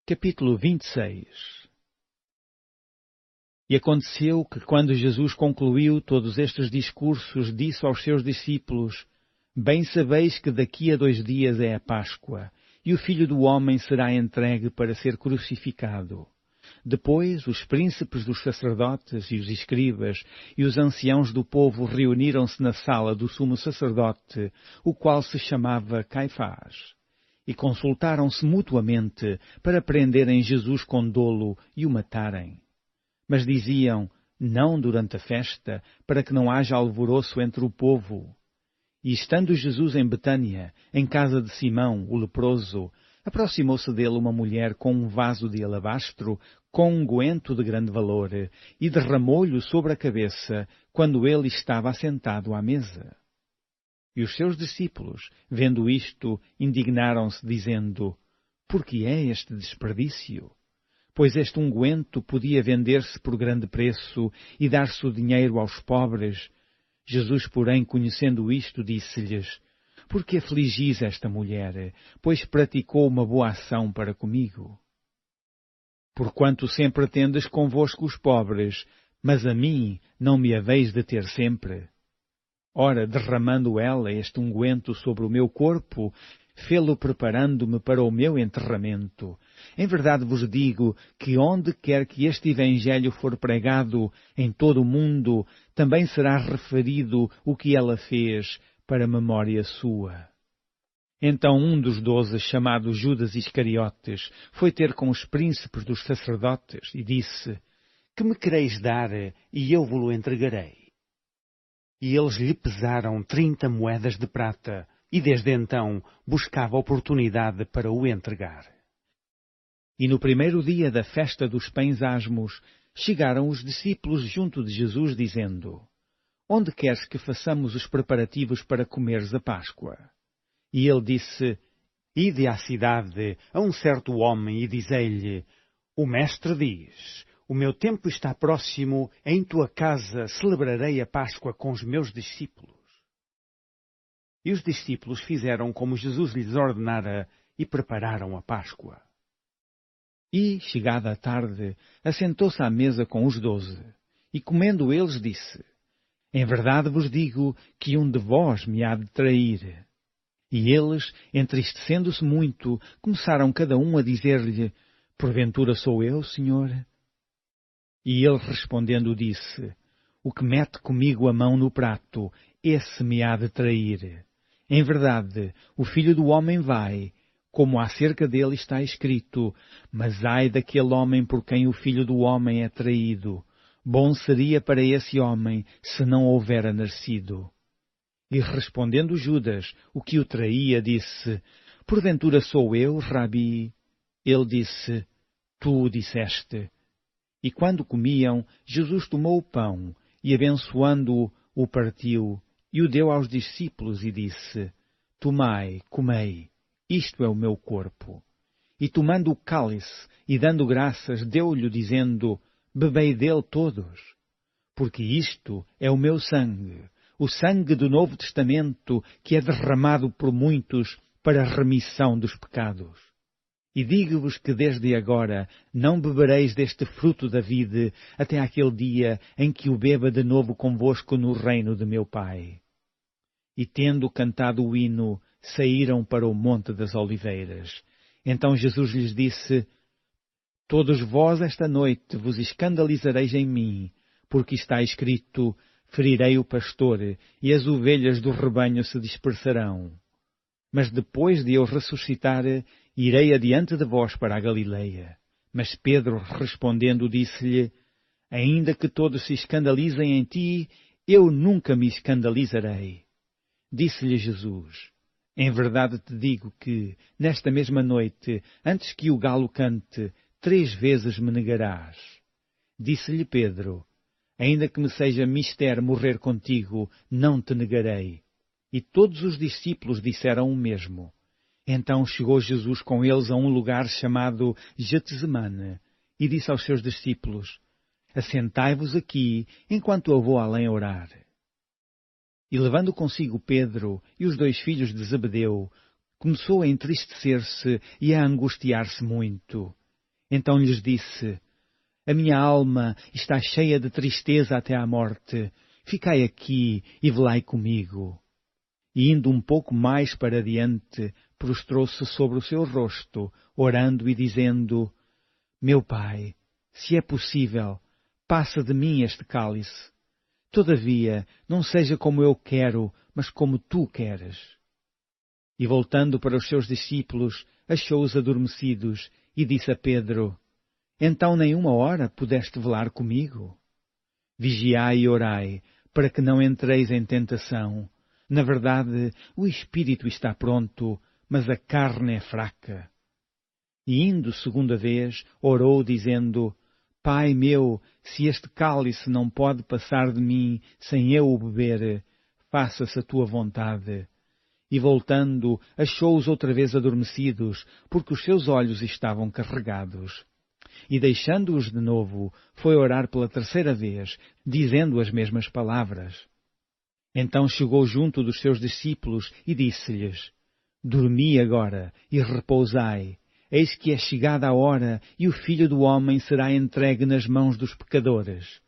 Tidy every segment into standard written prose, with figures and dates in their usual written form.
Capítulo 26. E aconteceu que, quando Jesus concluiu todos estes discursos, disse aos seus discípulos: Bem sabeis que daqui a 2 dias é a Páscoa, e o Filho do Homem será entregue para ser crucificado. Depois, os príncipes dos sacerdotes e os escribas e os anciãos do povo reuniram-se na sala do sumo sacerdote, o qual se chamava Caifás. E consultaram-se mutuamente para prenderem Jesus com dolo e o matarem. Mas diziam: Não durante a festa, para que não haja alvoroço entre o povo. E estando Jesus em Betânia, em casa de Simão, o leproso, aproximou-se dele uma mulher com um vaso de alabastro, com unguento de grande valor, e derramou-lhe sobre a cabeça, quando ele estava assentado à mesa. E os seus discípulos, vendo isto, indignaram-se, dizendo: Por que é este desperdício? Pois este unguento podia vender-se por grande preço e dar-se o dinheiro aos pobres. Jesus, porém, conhecendo isto, disse-lhes: Por que afligis esta mulher? Pois praticou uma boa ação para comigo. Porquanto sempre tendes convosco os pobres, mas a mim não me haveis de ter sempre. Ora, derramando ela este unguento sobre o meu corpo, fê-lo preparando-me para o meu enterramento. Em verdade vos digo que onde quer que este Evangelho for pregado em todo o mundo, também será referido o que ela fez para memória sua. Então um dos 12, chamado Judas Iscariotes, foi ter com os príncipes dos sacerdotes e disse: Que me quereis dar, e eu vos-lo entregarei? E eles lhe pesaram 30 moedas de prata, e desde então buscava oportunidade para o entregar. E no primeiro dia da festa dos pães asmos, chegaram os discípulos junto de Jesus, dizendo: Onde queres que façamos os preparativos para comeres a Páscoa? E ele disse: Ide à cidade, a um certo homem, e dizei-lhe: O mestre diz: O meu tempo está próximo, em tua casa celebrarei a Páscoa com os meus discípulos. E os discípulos fizeram como Jesus lhes ordenara e prepararam a Páscoa. E, chegada a tarde, assentou-se à mesa com os 12, e comendo eles disse: Em verdade vos digo que um de vós me há de trair. E eles, entristecendo-se muito, começaram cada um a dizer-lhe: Porventura sou eu, Senhor? E ele respondendo disse: O que mete comigo a mão no prato, esse me há de trair. Em verdade, o Filho do Homem vai, como acerca dele está escrito, mas ai daquele homem por quem o Filho do Homem é traído. Bom seria para esse homem se não houvera nascido. E respondendo Judas, o que o traía, disse: Porventura sou eu, Rabi? Ele disse: Tu o disseste. E quando comiam, Jesus tomou o pão, e abençoando-o, o partiu, e o deu aos discípulos, e disse: Tomai, comei, isto é o meu corpo. E tomando o cálice, e dando graças, deu-lhe, dizendo: Bebei dele todos, porque isto é o meu sangue, o sangue do Novo Testamento, que é derramado por muitos para a remissão dos pecados. E digo-vos que desde agora não bebereis deste fruto da vide até aquele dia em que o beba de novo convosco no reino de meu Pai. E tendo cantado o hino, saíram para o Monte das Oliveiras. Então Jesus lhes disse: Todos vós esta noite vos escandalizareis em mim, porque está escrito: Ferirei o pastor, e as ovelhas do rebanho se dispersarão. Mas depois de eu ressuscitar, irei adiante de vós para a Galileia. Mas Pedro, respondendo, disse-lhe: Ainda que todos se escandalizem em ti, eu nunca me escandalizarei. Disse-lhe Jesus: Em verdade te digo que, nesta mesma noite, antes que o galo cante, 3 vezes me negarás. Disse-lhe Pedro: Ainda que me seja mister morrer contigo, não te negarei. E todos os discípulos disseram o mesmo. Então chegou Jesus com eles a um lugar chamado Getsemane, e disse aos seus discípulos: Assentai-vos aqui, enquanto eu vou além orar. E levando consigo Pedro e os 2 filhos de Zebedeu, começou a entristecer-se e a angustiar-se muito. Então lhes disse: A minha alma está cheia de tristeza até à morte. Ficai aqui e velai comigo. E indo um pouco mais para diante, prostrou-se sobre o seu rosto, orando e dizendo: Meu Pai, se é possível, passa de mim este cálice. Todavia, não seja como eu quero, mas como tu queres. E voltando para os seus discípulos, achou-os adormecidos, e disse a Pedro: Então nem uma hora pudeste velar comigo? Vigiai e orai, para que não entreis em tentação. Na verdade, o espírito está pronto, mas a carne é fraca. E indo segunda vez, orou, dizendo: Pai meu, se este cálice não pode passar de mim sem eu o beber, faça-se a tua vontade. E voltando, achou-os outra vez adormecidos, porque os seus olhos estavam carregados. E deixando-os de novo, foi orar pela terceira vez, dizendo as mesmas palavras. Então chegou junto dos seus discípulos e disse-lhes: Dormi agora e repousai. Eis que é chegada a hora e o Filho do Homem será entregue nas mãos dos pecadores.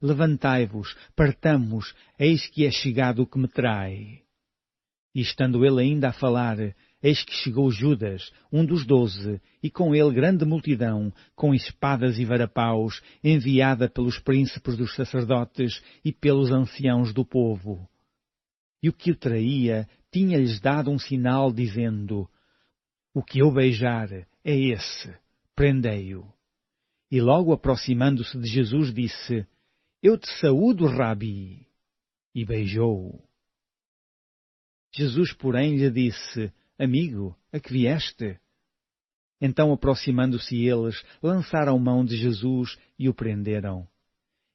Levantai-vos, partamos, eis que é chegado o que me trai. E estando ele ainda a falar, eis que chegou Judas, um dos 12, e com ele grande multidão, com espadas e varapaus, enviada pelos príncipes dos sacerdotes e pelos anciãos do povo. E o que o traía tinha-lhes dado um sinal, dizendo: O que eu beijar é esse, prendei-o. E logo aproximando-se de Jesus disse: Eu te saúdo, Rabi. E beijou-o. Jesus, porém, lhe disse: Amigo, a que vieste? Então, aproximando-se eles, lançaram mão de Jesus e o prenderam.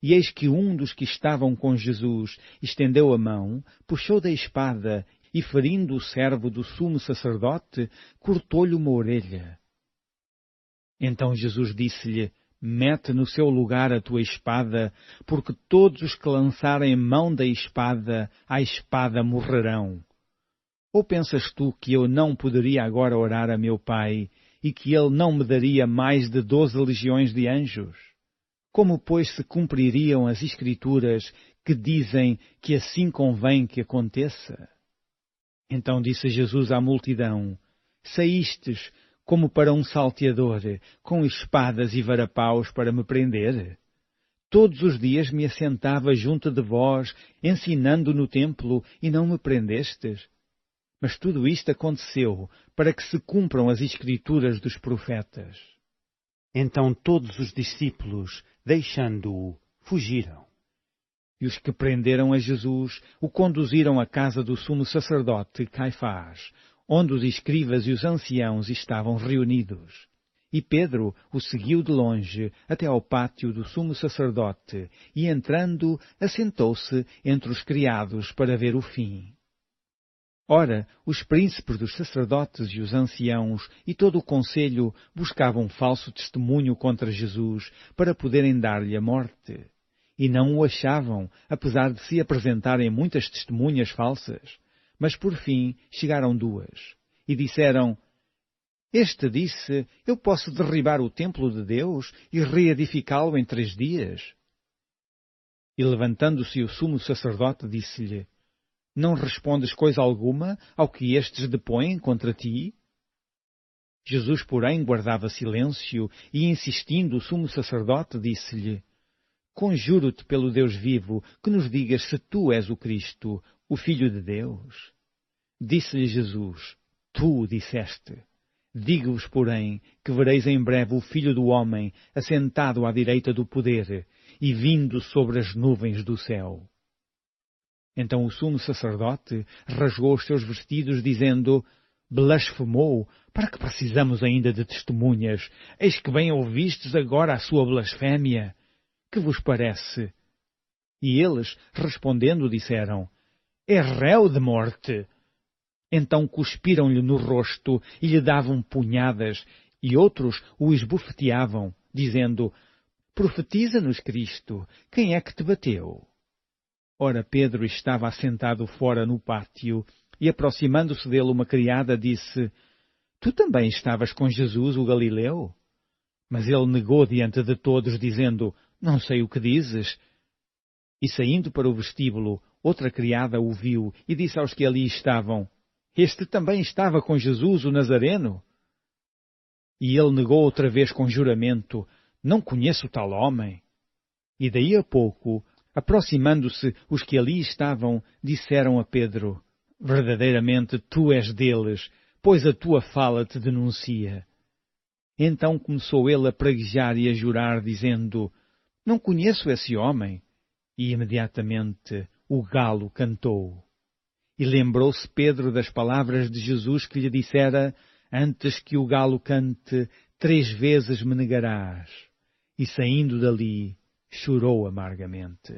E eis que um dos que estavam com Jesus estendeu a mão, puxou da espada e, ferindo o servo do sumo sacerdote, cortou-lhe uma orelha. Então Jesus disse-lhe: Mete no seu lugar a tua espada, porque todos os que lançarem mão da espada, à espada morrerão. Ou pensas tu que eu não poderia agora orar a meu Pai, e que ele não me daria mais de 12 legiões de anjos? Como, pois, se cumpririam as Escrituras que dizem que assim convém que aconteça? Então disse Jesus à multidão: Saístes como para um salteador, com espadas e varapaus para me prender? Todos os dias me assentava junto de vós, ensinando no templo, e não me prendestes? Mas tudo isto aconteceu para que se cumpram as Escrituras dos profetas. Então todos os discípulos, deixando-o, fugiram. E os que prenderam a Jesus o conduziram à casa do sumo sacerdote Caifás, onde os escribas e os anciãos estavam reunidos. E Pedro o seguiu de longe até ao pátio do sumo sacerdote, e entrando, assentou-se entre os criados para ver o fim. Ora, os príncipes dos sacerdotes e os anciãos e todo o conselho buscavam falso testemunho contra Jesus para poderem dar-lhe a morte. E não o achavam, apesar de se apresentarem muitas testemunhas falsas. Mas por fim chegaram 2. E disseram: Este disse: Eu posso derribar o templo de Deus e reedificá-lo em 3 dias. E levantando-se o sumo sacerdote, disse-lhe: Não respondes coisa alguma ao que estes depõem contra ti? Jesus, porém, guardava silêncio e, insistindo o sumo sacerdote, disse-lhe: Conjuro-te pelo Deus vivo que nos digas se tu és o Cristo, o Filho de Deus. Disse-lhe Jesus: Tu o disseste. Digo-vos, porém, que vereis em breve o Filho do Homem assentado à direita do poder e vindo sobre as nuvens do céu. Então o sumo sacerdote rasgou os seus vestidos, dizendo: Blasfemou, para que precisamos ainda de testemunhas? Eis que bem ouvistes agora a sua blasfémia. Que vos parece? E eles, respondendo, disseram: É réu de morte. Então cuspiram-lhe no rosto e lhe davam punhadas, e outros o esbofeteavam, dizendo: Profetiza-nos, Cristo, quem é que te bateu? Ora, Pedro estava assentado fora no pátio, e aproximando-se dele uma criada disse: Tu também estavas com Jesus, o Galileu? Mas ele negou diante de todos, dizendo: Não sei o que dizes. E saindo para o vestíbulo, outra criada o viu e disse aos que ali estavam: Este também estava com Jesus, o Nazareno. E ele negou outra vez com juramento: Não conheço tal homem. E daí a pouco, aproximando-se os que ali estavam, disseram a Pedro: Verdadeiramente tu és deles, pois a tua fala te denuncia. Então começou ele a praguejar e a jurar, dizendo: Não conheço esse homem. E imediatamente o galo cantou. E lembrou-se Pedro das palavras de Jesus que lhe dissera: Antes que o galo cante, 3 vezes me negarás. E saindo dali, chorou amargamente.